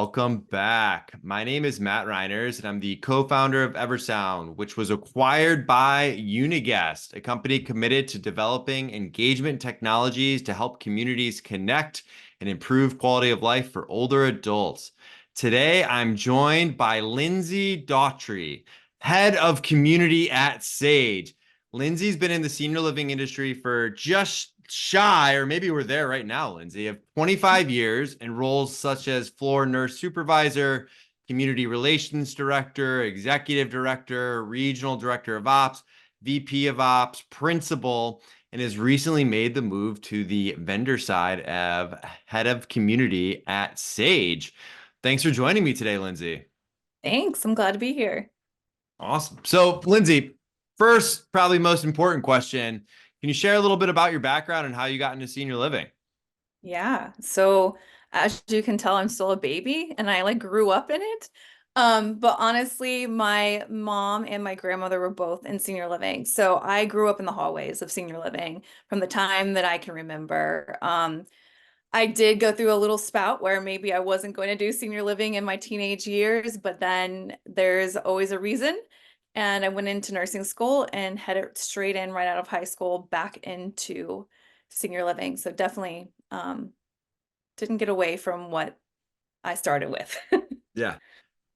welcome back. My name is Matt Reiners, and I'm the co-founder of Eversound, which was acquired by Uniguest, a company committed to developing engagement technologies to help communities connect and improve quality of life for older adults. Today, I'm joined by Lindsey Daugherty, head of community at Sage. Lindsey's been in the senior living industry for just shy, or maybe we're there right now, Lindsey, of 25 years in roles such as floor nurse supervisor, community relations director, executive director, regional director of ops, VP of ops, principal, and has recently made the move to the vendor side of head of community at Sage. Thanks for joining me today, Lindsey. Thanks. I'm glad to be here. Awesome. So, Lindsey, first, probably most important question. Can you share a little bit about your background and how you got into senior living? Yeah. So as you can tell, I'm still a baby and I like grew up in it. But honestly, my mom and my grandmother were both in senior living. So I grew up in the hallways of senior living from the time that I can remember. I did go through a little spout where maybe I wasn't going to do senior living in my teenage years, but then there's always a reason. And I went into nursing school and headed straight in right out of high school back into senior living. So definitely didn't get away from what I started with. Yeah.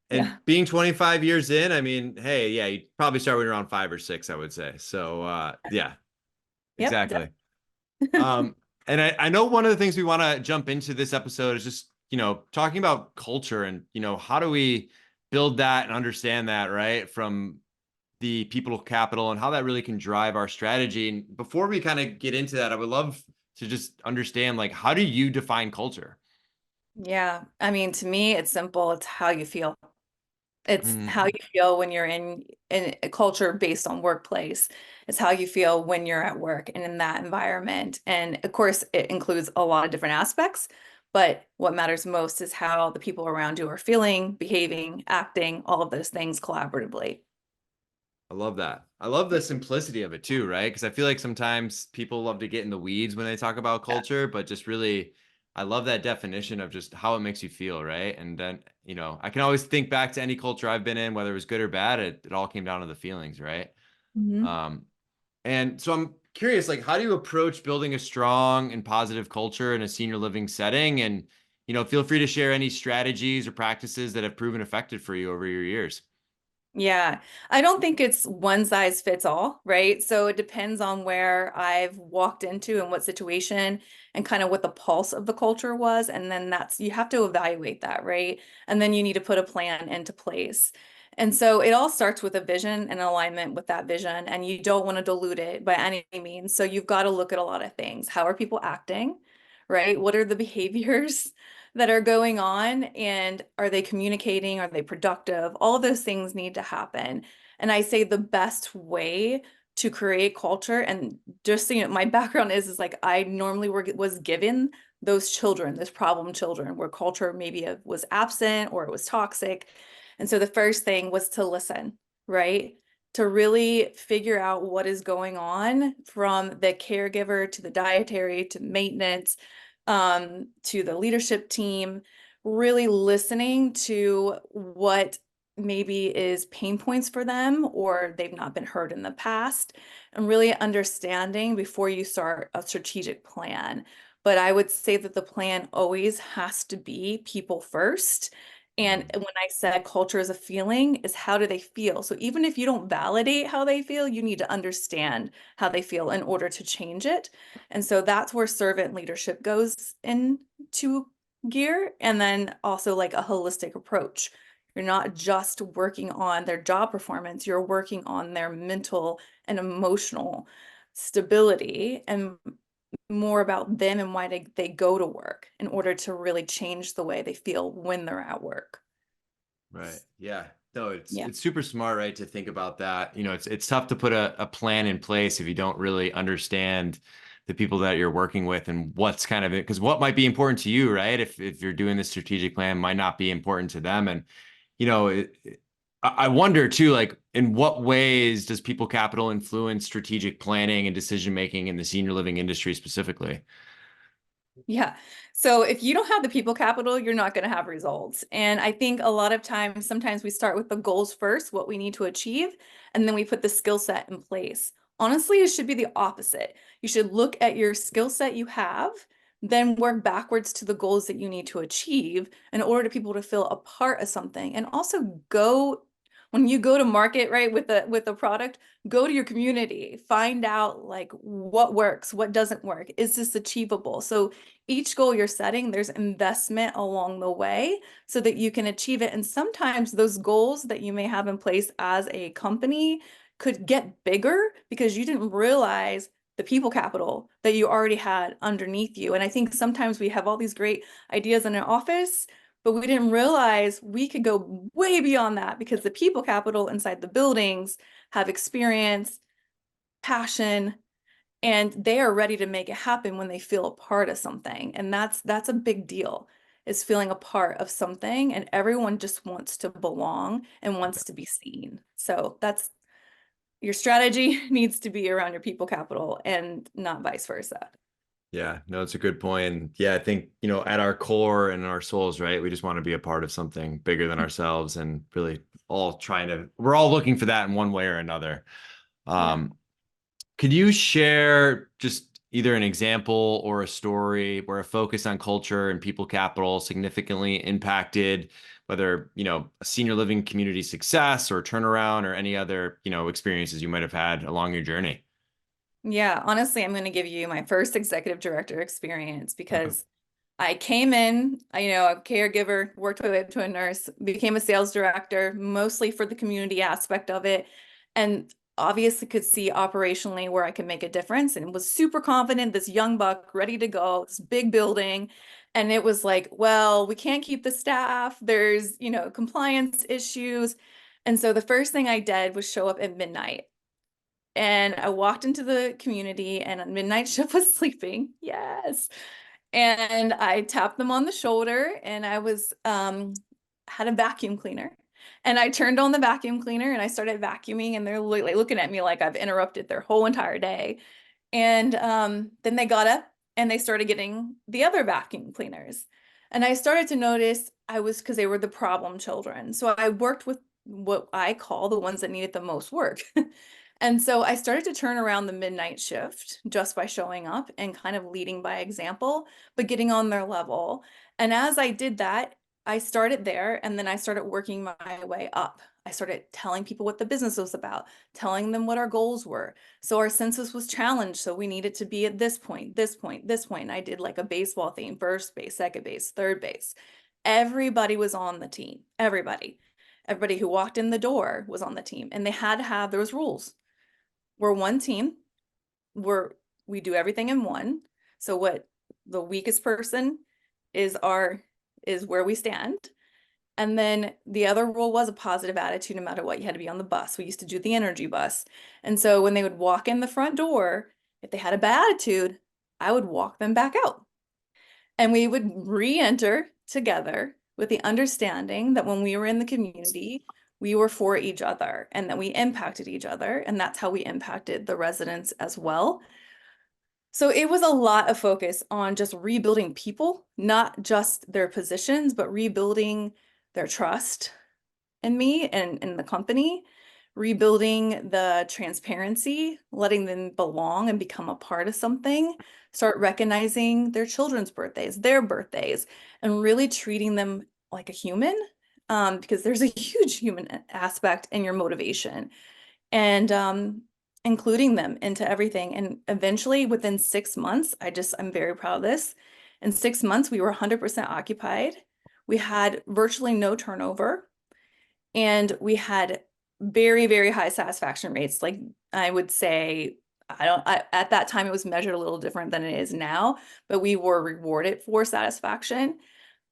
And Yeah. being 25 years in, I mean, hey, yeah, you probably started when you're around 5 or 6, I would say. So, yeah, Yep. exactly. Um, and I know one of the things we want to jump into this episode is just, talking about culture and, how do we build that and understand that, right? From the people capital and how that really can drive our strategy. And before we kind of get into that, I would love to just understand, like, how do you define culture? Yeah. I mean, to me, it's simple. It's how you feel. It's how Mhm. you feel when you're in a culture based on workplace. It's how you feel when you're at work and in that environment. And of course, it includes a lot of different aspects, but what matters most is how the people around you are feeling, behaving, acting, all of those things collaboratively. I love that. I love the simplicity of it too, right? Because I feel like sometimes people love to get in the weeds when they talk about Yeah. culture, but just really, I love that definition of just how it makes you feel, right? And then, I can always think back to any culture I've been in, whether it was good or bad, it all came down to the feelings, right? Mhm. Um, and so I'm curious, like, how do you approach building a strong and positive culture in a senior living setting? And, feel free to share any strategies or practices that have proven effective for you over your years. Yeah, I don't think it's one size fits all, right? So it depends on where I've walked into and what situation and kind of what the pulse of the culture was. And then you have to evaluate that, right? And then you need to put a plan into place. And so it all starts with a vision and alignment with that vision, and you don't want to dilute it by any means. So you've got to look at a lot of things. How are people acting, right? What are the behaviors? That are going on, and are they communicating? Are they productive? All of those things need to happen. And I say the best way to create culture, and just so you know, my background is like I normally was given those children, those problem children, where culture maybe was absent or it was toxic. And so the first thing was to listen, right? To really figure out what is going on from the caregiver to the dietary to maintenance to the leadership team, really listening to what maybe is pain points for them or they've not been heard in the past, and really understanding before you start a strategic plan. But I would say that the plan always has to be people first. And Mm, when I said culture is a feeling, is how do they feel? So even if you don't validate how they feel, you need to understand how they feel in order to change it. And so that's where servant leadership goes into gear. And then also like a holistic approach. You're not just working on their job performance, you're working on their mental and emotional stability and more about them and why they go to work in order to really change the way they feel when they're at work. right. Yeah. No, it's Yeah. it's super smart, right, to think about that. It's tough to put a plan in place if you don't really understand the people that you're working with and what's kind of it, because what might be important to you, right? If you're doing this strategic plan might not be important to them. And I wonder too, like, in what ways does people capital influence strategic planning and decision making in the senior living industry specifically? Yeah. So if you don't have the people capital, you're not going to have results. And I think a lot of times, sometimes we start with the goals first, what we need to achieve, and then we put the skill set in place. Honestly, it should be the opposite. You should look at your skill set you have, then work backwards to the goals that you need to achieve in order to people to feel a part of something. And also go when you go to market, right, with the product, go to your community, find out like what works, what doesn't work. Is this achievable? So each goal you're setting, there's investment along the way so that you can achieve it. And sometimes those goals that you may have in place as a company could get bigger because you didn't realize the people capital that you already had underneath you. And I think sometimes we have all these great ideas in an office, but we didn't realize we could go way beyond that because the people capital inside the buildings have experience, passion, and they are ready to make it happen when they feel a part of something. And that's a big deal, is feeling a part of something, and everyone just wants to belong and wants to be seen. So that's your strategy needs to be around your people capital and not vice versa. Yeah, no, it's a good point. And yeah, I think, at our core and our souls, right? We just want to be a part of something bigger than ourselves and really we're all looking for that in one way or another. Yeah. Um, could you share just either an example or a story where a focus on culture and people capital significantly impacted whether, a senior living community success or turnaround or any other, experiences you might have had along your journey? Yeah, honestly, I'm going to give you my first executive director experience Okay. because I came in, a caregiver, worked my way up to a nurse, became a sales director, mostly for the community aspect of it, and obviously could see operationally where I could make a difference and was super confident, this young buck ready to go, this big building. And it was like, well, we can't keep the staff. There's, compliance issues. And so the first thing I did was show up at midnight. And I walked into the community and midnight shift was sleeping. Yes. And I tapped them on the shoulder and I was had a vacuum cleaner. And I turned on the vacuum cleaner and I started vacuuming and they're like looking at me like I've interrupted their whole entire day. And then they got up and they started getting the other vacuum cleaners. And I started to notice because they were the problem children. So I worked with what I call the ones that needed the most work. And so I started to turn around the midnight shift just by showing up and kind of leading by example, but getting on their level. And as I did that, I started there and then I started working my way up. I started telling people what the business was about, telling them what our goals were. So our census was challenged. So we needed to be at this point, this point, this point. And I did like a baseball theme, first base, second base, third base. Everybody was on the team. Everybody. Everybody who walked in the door was on the team. And they had to have, there was rules. We're one team. We do everything in one. So what the weakest person is where we stand. And then the other rule was a positive attitude no matter what. You had to be on the bus. We used to do the energy bus. And so when they would walk in the front door, if they had a bad attitude, I would walk them back out. And we would re-enter together with the understanding that when we were in the community, we were for each other and that we impacted each other. And that's how we impacted the residents as well. So it was a lot of focus on just rebuilding people, not just their positions, but rebuilding their trust in me and in the company, rebuilding the transparency, letting them belong and become a part of something, start recognizing their children's birthdays, and really treating them like a human, because there's a huge human aspect in your motivation, and including them into everything. And eventually, within 6 months, I'm very proud of this. In 6 months, we were 100% occupied. We had virtually no turnover and we had very, very high satisfaction rates. Like I would say, at that time it was measured a little different than it is now, but we were rewarded for satisfaction.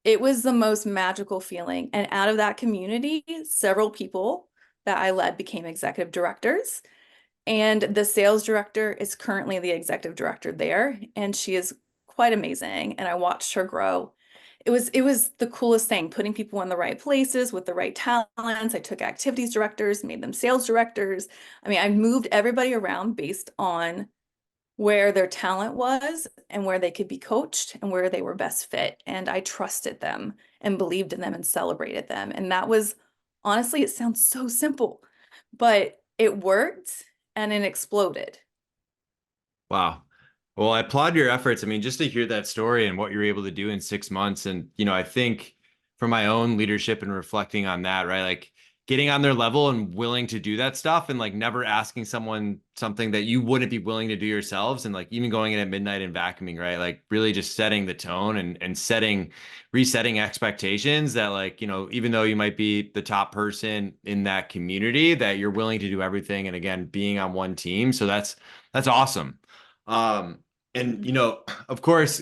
It was the most magical feeling. And out of that community, several people that I led became executive directors. And the sales director is currently the executive director there, and she is quite amazing. And I watched her grow. It was the coolest thing, putting people in the right places with the right talents. I took activities directors, made them sales directors. I mean, I moved everybody around based on where their talent was and where they could be coached and where they were best fit. And I trusted them and believed in them and celebrated them. And that was honestly, it sounds so simple, but it worked and it exploded. Wow. Well, I applaud your efforts. I mean, just to hear that story and what you're able to do in 6 months. And, I think for my own leadership and reflecting on that, right? Like getting on their level and willing to do that stuff and like never asking someone something that you wouldn't be willing to do yourselves. And like even going in at midnight and vacuuming, right? Like really just setting the tone and resetting expectations that like, even though you might be the top person in that community, that you're willing to do everything. And again, being on one team. So that's awesome. Um, and of course,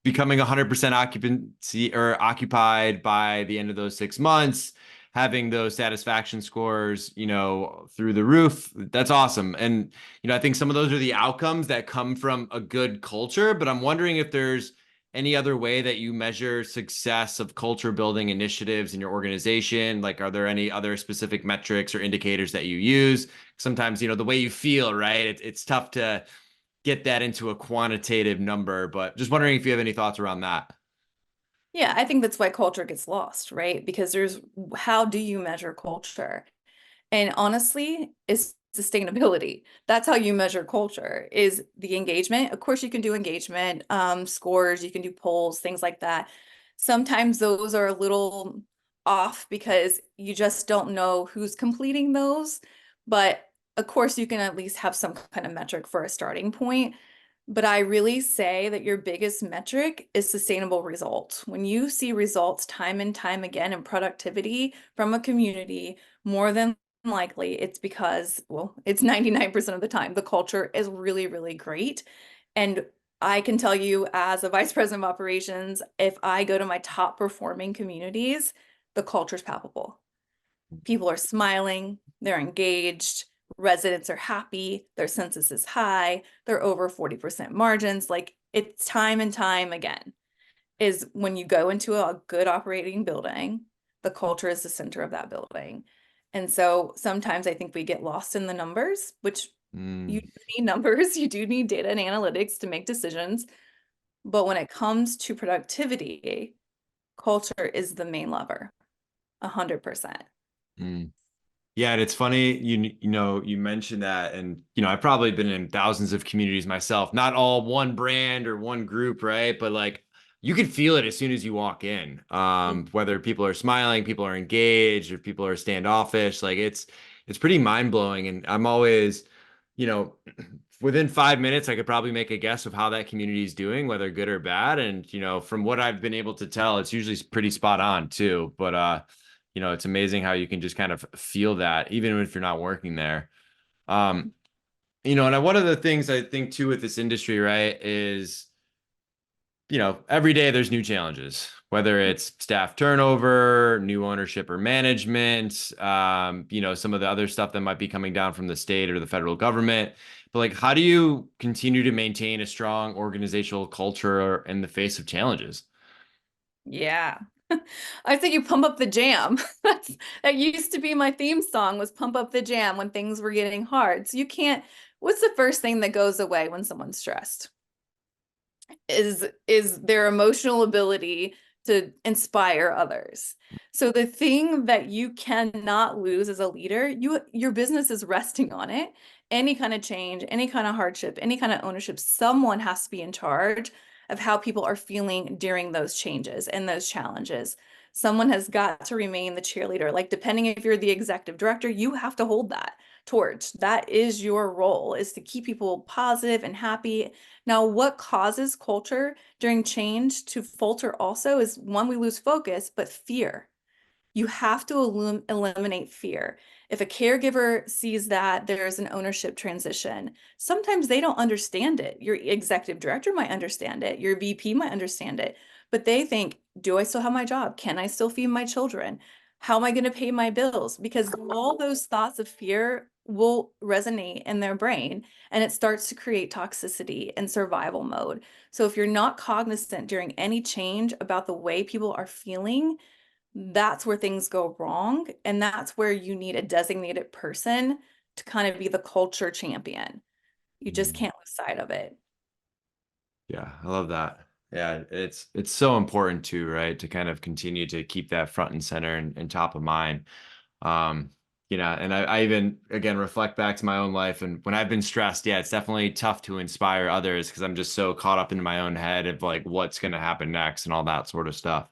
becoming 100% occupancy or occupied by the end of those 6 months, having those satisfaction scores, through the roof, that's awesome. And I think some of those are the outcomes that come from a good culture. But I'm wondering if there's any other way that you measure success of culture building initiatives in your organization. Like, are there any other specific metrics or indicators that you use? Sometimes, the way you feel, right? It's tough to get that into a quantitative number, but just wondering if you have any thoughts around that. Yeah, I think that's why culture gets lost, right? Because there's how do you measure culture? And honestly, it's sustainability. That's how you measure culture is the engagement. Of course, you can do engagement scores, you can do polls, things like that. Sometimes those are a little off because you just don't know who's completing those. But of course, you can at least have some kind of metric for a starting point. But I really say that your biggest metric is sustainable results. When you see results time and time again in productivity from a community, more than likely it's because, well, it's 99% of the time, the culture is really, really great. And I can tell you as a vice president of operations, if I go to my top performing communities, the culture is palpable. People are smiling, they're engaged, residents are happy, their census is high, they're over 40% margins. Like it's time and time again is when you go into a good operating building, the culture is the center of that building. And so sometimes I think we get lost in the numbers, which you Mm, do need numbers, you do need data and analytics to make decisions. But when it comes to productivity, culture is the main lever, 100%. mm. Yeah, and it's funny, you mentioned that, and I've probably been in thousands of communities myself, not all one brand or one group, right? But like you can feel it as soon as you walk in. Whether people are smiling, people are engaged, or people are standoffish, like it's pretty mind-blowing. And I'm always, you know, within 5 minutes, I could probably make a guess of how that community is doing, whether good or bad. And from what I've been able to tell, it's usually pretty spot on too. But it's amazing how you can just kind of feel that even if you're not working there. Um, and one of the things I think too with this industry, right, is, every day there's new challenges, whether it's staff turnover, new ownership or management, some of the other stuff that might be coming down from the state or the federal government. But like, how do you continue to maintain a strong organizational culture in the face of challenges? Yeah. I think you pump up the jam. That used to be my theme song was pump up the jam when things were getting hard. So you can't, what's the first thing that goes away when someone's stressed? Is their emotional ability to inspire others. So the thing that you cannot lose as a leader, your business is resting on it. Any kind of change, any kind of hardship, any kind of ownership, someone has to be in charge of how people are feeling during those changes and those challenges. Someone has got to remain the cheerleader. Like depending if you're the executive director, you have to hold that torch. That is your role, is to keep people positive and happy. Now, what causes culture during change to falter also is one, we lose focus, but fear. You have to eliminate fear. If a caregiver sees that there's an ownership transition, sometimes they don't understand it. Your executive director might understand it, your VP might understand it, but they think, do I still have my job? Can I still feed my children? How am I going to pay my bills? Because all those thoughts of fear will resonate in their brain and it starts to create toxicity and survival mode. So if you're not cognizant during any change about the way people are feeling, that's where things go wrong. And that's where you need a designated person to kind of be the culture champion. You just Mm. can't lose side of it. Yeah, I love that. Yeah, it's so important too, right? To kind of continue to keep that front and center and top of mind. Um, and I even again reflect back to my own life, and when I've been stressed, yeah, it's definitely tough to inspire others because I'm just so caught up in my own head of like what's going to happen next and all that sort of stuff.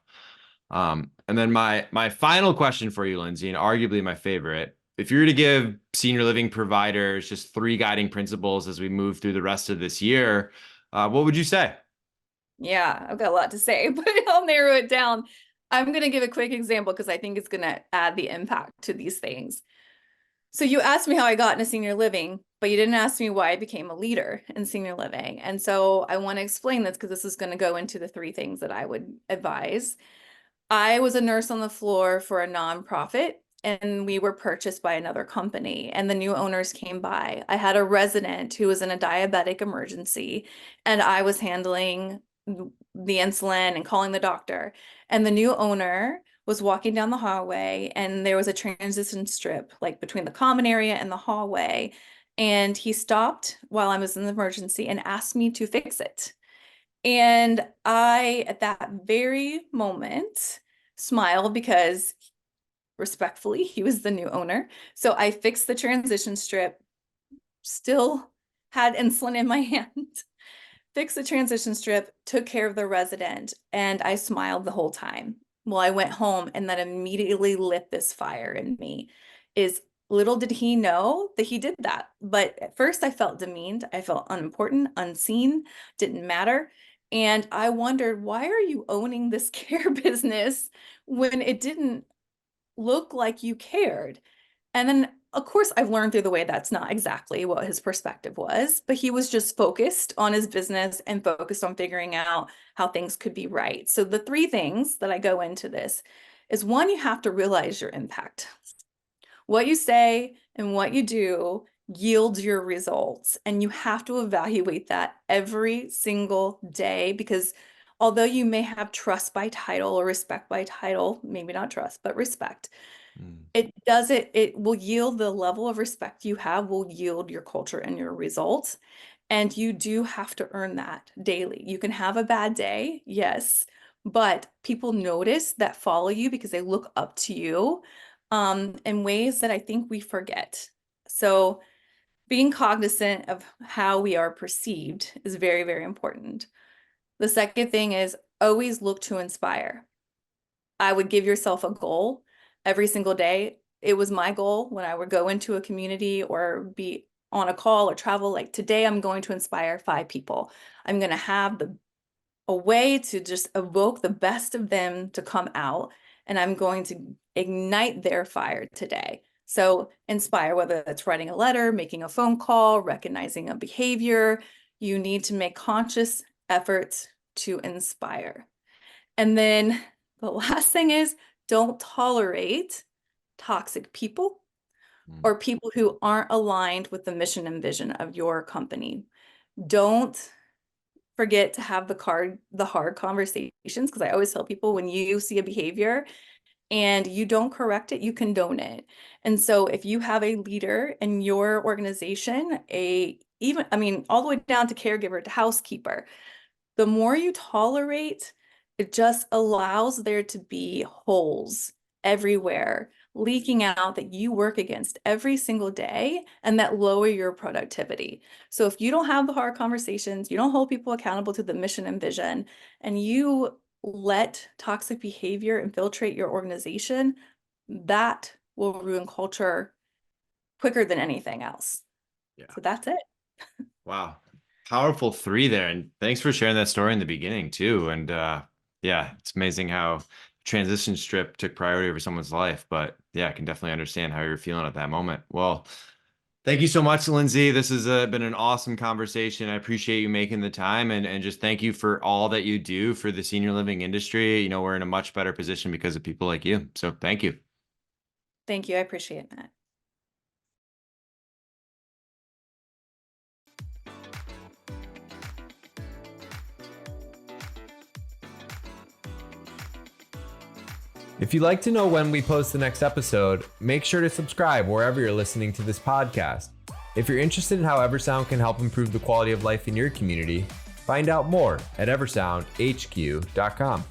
And then my final question for you, Lindsey, and arguably my favorite, if you were to give senior living providers just three guiding principles as we move through the rest of this year, what would you say? Yeah, I've got a lot to say, but I'll narrow it down. I'm going to give a quick example because I think it's going to add the impact to these things. So you asked me how I got into senior living, but you didn't ask me why I became a leader in senior living. And so I want to explain this because this is going to go into the three things that I would advise. I was a nurse on the floor for a nonprofit, and we were purchased by another company, and the new owners came by. I had a resident who was in a diabetic emergency, and I was handling the insulin and calling the doctor. And the new owner was walking down the hallway, and there was a transition strip like between the common area and the hallway. And he stopped while I was in the emergency and asked me to fix it. And I, at that very moment, smiled because respectfully, he was the new owner. So I fixed the transition strip, still had insulin in my hand, fixed the transition strip, took care of the resident, and I smiled the whole time. Well, I went home, and that immediately lit this fire in me. Is little did he know that he did that. But at first I felt demeaned. I felt unimportant, unseen, didn't matter. And I wondered, why are you owning this care business when it didn't look like you cared? And then, of course, I've learned through the way that's not exactly what his perspective was, but he was just focused on his business and focused on figuring out how things could be right. So the three things that I go into this is, one, you have to realize your impact. What you say and what you do yields your results, and you have to evaluate that every single day, because although you may have trust by title or respect by title, maybe not trust, but respect, Mm, it will yield, the level of respect you have will yield your culture and your results. And you do have to earn that daily. You can have a bad day, yes, but people notice that follow you because they look up to you in ways that I think we forget. So being cognizant of how we are perceived is very, very important. The second thing is always look to inspire. I would give yourself a goal every single day. It was my goal when I would go into a community or be on a call or travel, like, today I'm going to inspire 5 people. I'm going to have a way to just evoke the best of them to come out, and I'm going to ignite their fire today. So inspire, whether that's writing a letter, making a phone call, recognizing a behavior, you need to make conscious efforts to inspire. And then the last thing is, don't tolerate toxic people mm, or people who aren't aligned with the mission and vision of your company. Don't forget to have the hard conversations, because I always tell people, when you see a behavior and you don't correct it, you condone it. And so if you have a leader in your organization, all the way down to caregiver to housekeeper, the more you tolerate, it just allows there to be holes everywhere, leaking out, that you work against every single day, and that lower your productivity. So if you don't have the hard conversations, you don't hold people accountable to the mission and vision, and you let toxic behavior infiltrate your organization, that will ruin culture quicker than anything else. yeah. So that's it. Wow. Powerful three there. And thanks for sharing that story in the beginning too. And yeah, it's amazing how transition strip took priority over someone's life. But yeah, I can definitely understand how you're feeling at that moment. Well, thank you so much, Lindsey. This has been an awesome conversation. I appreciate you making the time, and just thank you for all that you do for the senior living industry. We're in a much better position because of people like you. So thank you. Thank you. I appreciate that. If you'd like to know when we post the next episode, make sure to subscribe wherever you're listening to this podcast. If you're interested in how Eversound can help improve the quality of life in your community, find out more at eversoundhq.com.